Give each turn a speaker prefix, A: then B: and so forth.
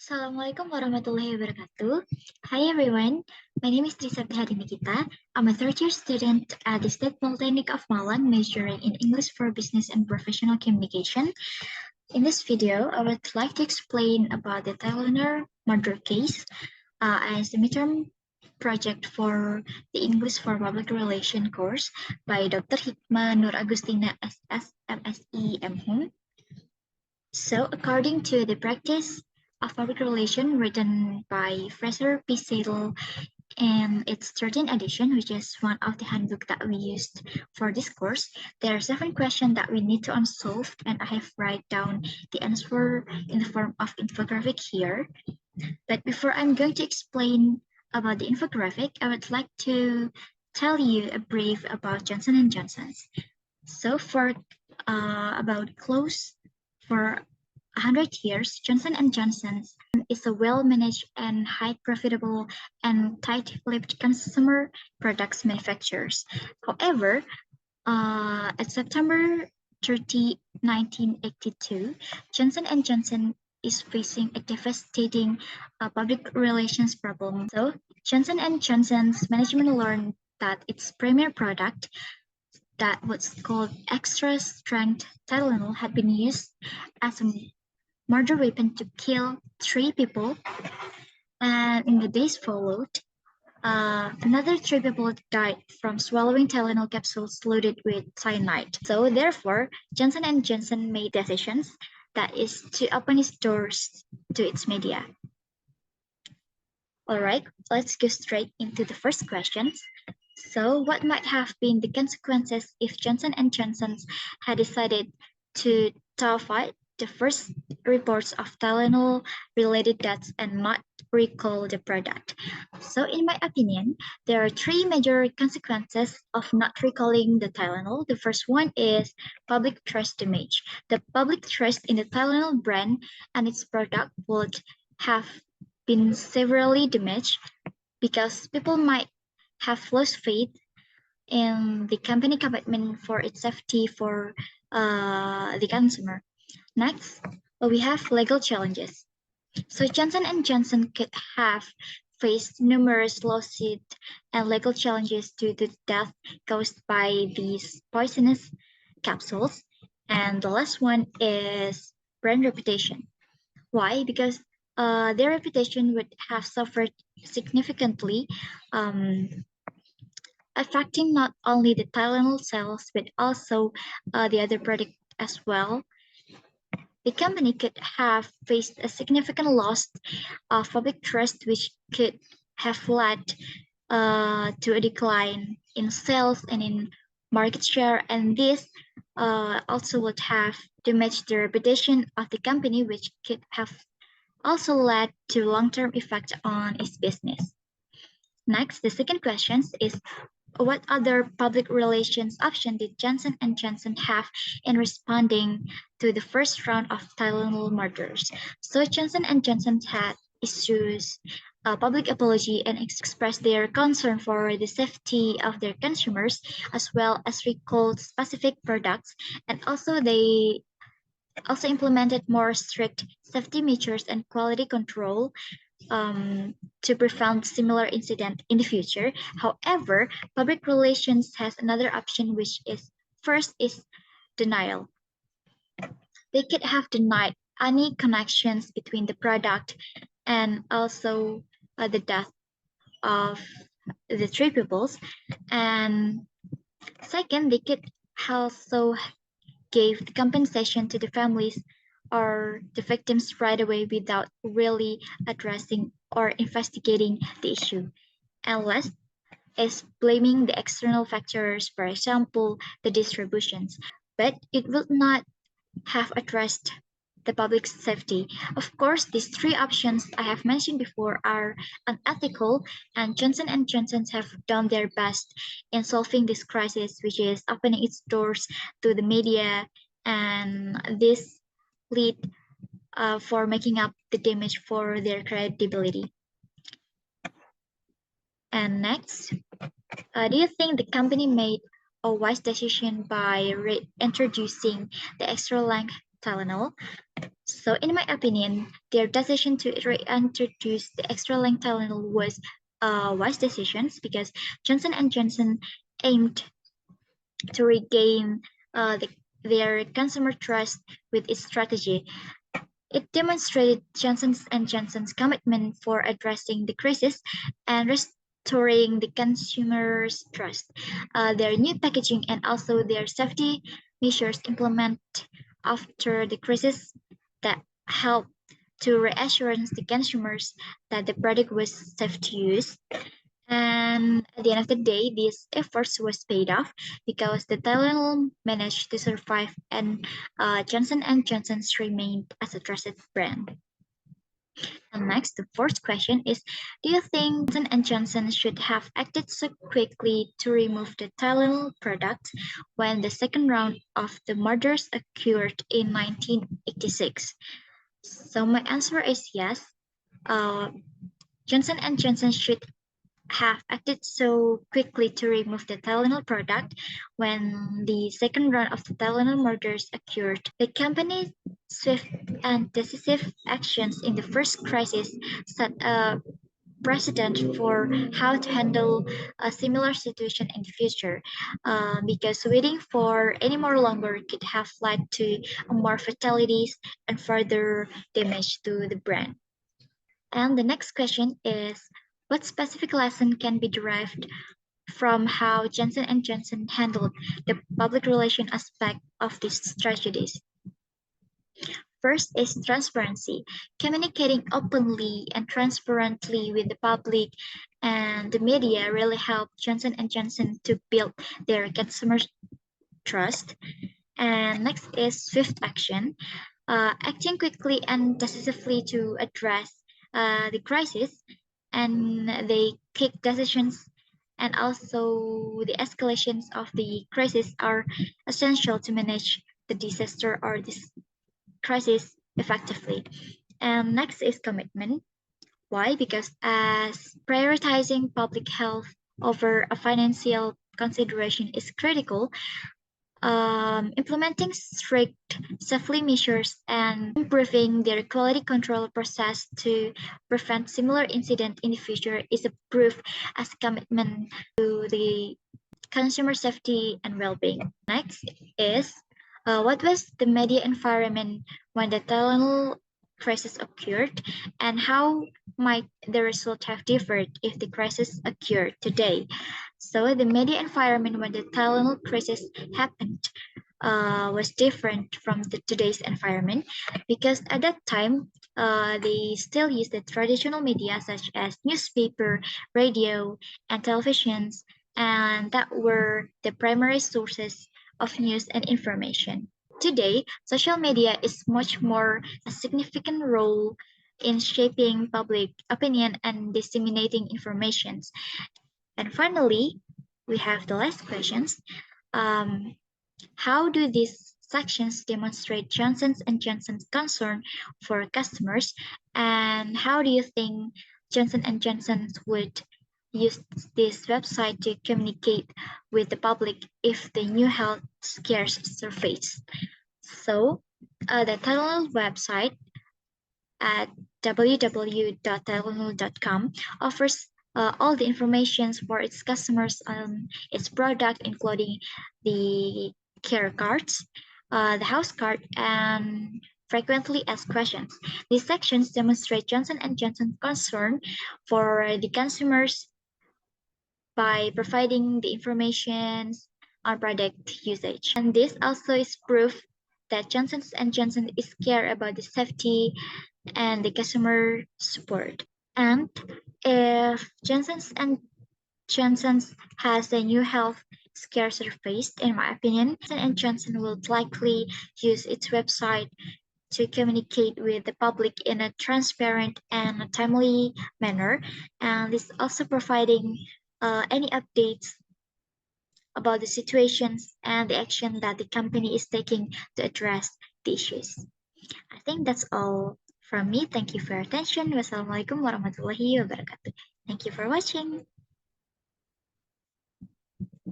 A: Assalamualaikum warahmatullahi wabarakatuh. Hi everyone, my name is Tri Septi Hari Nikita. I'm a third-year student at the State Polytechnic of Malang, majoring in English for Business and Professional Communication. In this video, I would like to explain about the Tylenol murder case as a midterm project for the English for Public Relation course by Dr. Hiqma Nur Agustina SS M.Si M.Hum. So, according to the practice of public relation written by Fraser P. Sadel and its 13th edition, which is one of the handbook that we used for this course, there are 7 questions that we need to unsolve, and I have write down the answer in the form of infographic here. But before I'm going to explain about the infographic, I would like to tell you a brief about Johnson & Johnson's. So for about close for 100 years, Johnson & Johnson is a well-managed and high profitable and tight-lipped consumer products manufacturers. However, at September 30, 1982, Johnson & Johnson is facing a devastating public relations problem. So Johnson & Johnson's management learned that its premier product, that was called extra strength Tylenol, had been used as a murder weapon to kill 3 people, and in the days followed, another 3 people died from swallowing Tylenol capsules loaded with cyanide. So therefore, Johnson & Johnson made decisions, that is to open its doors to its media. All right, let's go straight into the first questions. So what might have been the consequences if Johnson & Johnson had decided to fight the first reports of Tylenol-related deaths and not recall the product? So in my opinion, there are 3 major consequences of not recalling the Tylenol. The first one is public trust damage. The public trust in the Tylenol brand and its product would have been severely damaged because people might have lost faith in the company commitment for its safety for the consumer. Next, we have legal challenges. So Johnson & Johnson could have faced numerous lawsuits and legal challenges due to death caused by these poisonous capsules. And the last one is brand reputation. Why? Because their reputation would have suffered significantly, affecting not only the Tylenol sales, but also the other product as well. The company could have faced a significant loss of public trust, which could have led to a decline in sales and in market share, and this also would have damaged the reputation of the company, which could have also led to long-term effect on its business. Next, the second question is, what other public relations option did Johnson & Johnson have in responding to the first round of Tylenol murders? So Johnson & Johnson had issues a public apology and expressed their concern for the safety of their consumers, as well as recalled specific products, and also they also implemented more strict safety measures and quality control to prevent similar incident in the future. However, public relations has another option, which is first is denial. They could have denied any connections between the product and also the death of the 3 peoples. And second, they could also give the compensation to the families or the victims right away without really addressing or investigating the issue. And last is blaming the external factors, for example, the distributions, but it will not have addressed the public safety. Of course, these 3 options I have mentioned before are unethical, and Johnson & Johnson have done their best in solving this crisis, which is opening its doors to the media, and this lead for making up the damage for their credibility. And next, do you think the company made a wise decision by introducing the extra length Tylenol? So in my opinion, their decision to reintroduce the extra-length Tylenol was wise decisions because Johnson & Johnson aimed to regain their consumer trust with its strategy. It demonstrated Johnson & Johnson's commitment for addressing the crisis and restoring the consumer's trust. Their new packaging and also their safety measures implemented after the crisis that helped to reassure the consumers that the product was safe to use. And at the end of the day, these efforts was paid off because the Tylenol managed to survive and Johnson & Johnson's remained as a trusted brand. And next, the fourth question is, do you think Johnson & Johnson should have acted so quickly to remove the Tylenol product when the second round of the murders occurred in 1986? So my answer is yes. Johnson & Johnson should have acted so quickly to remove the Tylenol product when the second round of the Tylenol murders occurred. The company's swift and decisive actions in the first crisis set a precedent for how to handle a similar situation in the future, because waiting for any more longer could have led to more fatalities and further damage to the brand. And the next question is, what specific lesson can be derived from how Johnson & Johnson handled the public relation aspect of these tragedies? First is transparency. Communicating openly and transparently with the public and the media really helped Johnson & Johnson to build their consumers' trust. And next is swift action. Acting quickly and decisively to address the crisis, and they quick decisions and also the escalations of the crisis are essential to manage the disaster or this crisis effectively. And next is commitment. Why? Because as prioritizing public health over a financial consideration is critical, implementing strict safety measures and improving their quality control process to prevent similar incident in the future is a proof as commitment to the consumer safety and well-being. Next is, what was the media environment when the Tylenol crisis occurred, and how might the result have differed if the crisis occurred today? So the media environment when the Tylenol crisis happened was different from today's environment because at that time they still used the traditional media such as newspaper, radio, and televisions, and that were the primary sources of news and information. Today, social media is much more a significant role in shaping public opinion and disseminating information. And finally, we have the last questions. How do these sections demonstrate Johnson & Johnson's concern for customers, and how do you think Johnson & Johnson would use this website to communicate with the public if the new health scares surface? So, the Tylenol website at www.tylenol.com offers all the information for its customers on its product, including the care cards, the house card, and frequently asked questions. These sections demonstrate Johnson & Johnson's concern for the consumers by providing the information on product usage. And this also is proof that Johnson & Johnson is care about the safety and the customer support. And if Johnson & Johnson has a new health scare surfaced, in my opinion, Johnson & Johnson will likely use its website to communicate with the public in a transparent and a timely manner, and is also providing any updates about the situations and the action that the company is taking to address the issues. I think that's all from me. Thank you for your attention. Wassalamualaikum warahmatullahi wabarakatuh. Thank you for watching.